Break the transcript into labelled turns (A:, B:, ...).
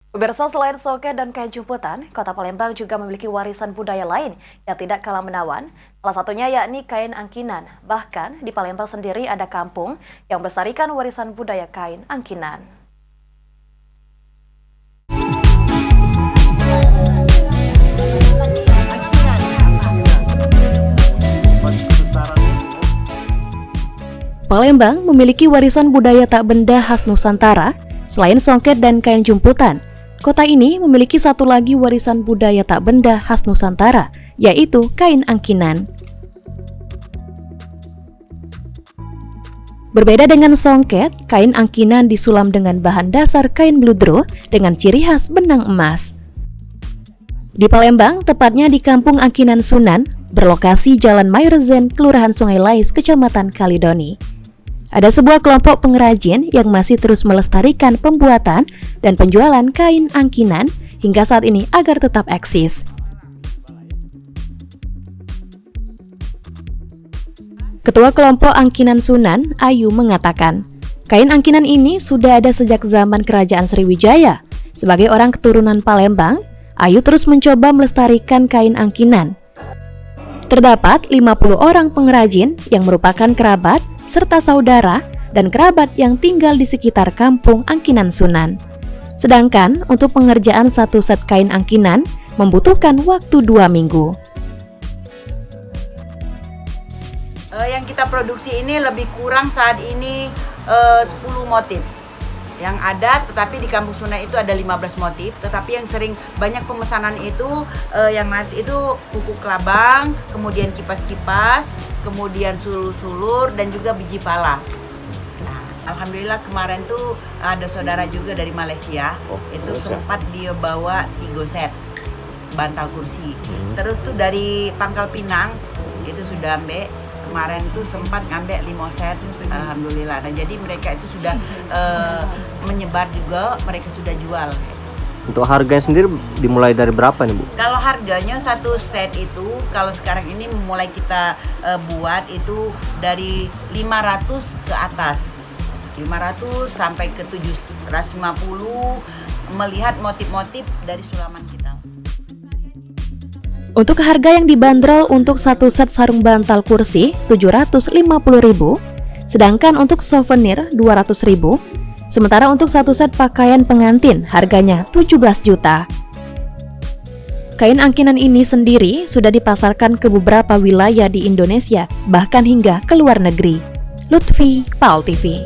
A: Pemirsa, selain soket dan kain jumputan, Kota Palembang juga memiliki warisan budaya lain yang tidak kalah menawan. Salah satunya yakni kain angkinan. Bahkan di Palembang sendiri ada kampung yang melestarikan warisan budaya kain angkinan. Palembang memiliki warisan budaya tak benda khas Nusantara. Selain songket dan kain jumputan, kota ini memiliki satu lagi warisan budaya tak benda khas Nusantara, yaitu kain angkinan. Berbeda dengan songket, kain angkinan disulam dengan bahan dasar kain bludru dengan ciri khas benang emas. Di Palembang, tepatnya di Kampung Angkinan Sunan, berlokasi Jalan Mayorzen, Kelurahan Sungai Lais, Kecamatan Kalidoni. Ada sebuah kelompok pengrajin yang masih terus melestarikan pembuatan dan penjualan kain angkinan hingga saat ini agar tetap eksis. Ketua kelompok Angkinan Sunan, Ayu, mengatakan, kain angkinan ini sudah ada sejak zaman Kerajaan Sriwijaya. Sebagai orang keturunan Palembang, Ayu terus mencoba melestarikan kain angkinan. Terdapat 50 orang pengrajin yang merupakan kerabat serta saudara dan kerabat yang tinggal di sekitar Kampung Angkinan Sunan. Sedangkan untuk pengerjaan satu set kain angkinan membutuhkan waktu 2 minggu.
B: Yang kita produksi ini lebih kurang saat ini 10 motif yang ada, tetapi di Kampung Sunan itu ada 15 motif, tetapi yang sering banyak pemesanan itu yang nasi itu kuku kelabang, kemudian kipas-kipas, kemudian sulur-sulur dan juga biji pala. Nah, alhamdulillah kemarin tuh ada saudara juga dari Malaysia, itu sempat dia bawa 3 set bantal kursi. Terus tuh dari Pangkal Pinang itu sudah ambil. Kemarin itu sempat ngambil 5 set, alhamdulillah. Nah, jadi mereka itu sudah menyebar juga, mereka sudah jual.
C: Untuk harganya sendiri dimulai dari berapa nih, Bu?
B: Kalau harganya satu set itu, kalau sekarang ini mulai kita buat itu dari 500 ke atas. 500 sampai ke 750, melihat motif-motif dari sulaman kita.
A: Untuk harga yang dibanderol untuk satu set sarung bantal kursi Rp750.000, sedangkan untuk souvenir Rp200.000, sementara untuk satu set pakaian pengantin harganya 17 juta. Kain angkinan ini sendiri sudah dipasarkan ke beberapa wilayah di Indonesia, bahkan hingga ke luar negeri. Lutfi, PAL TV.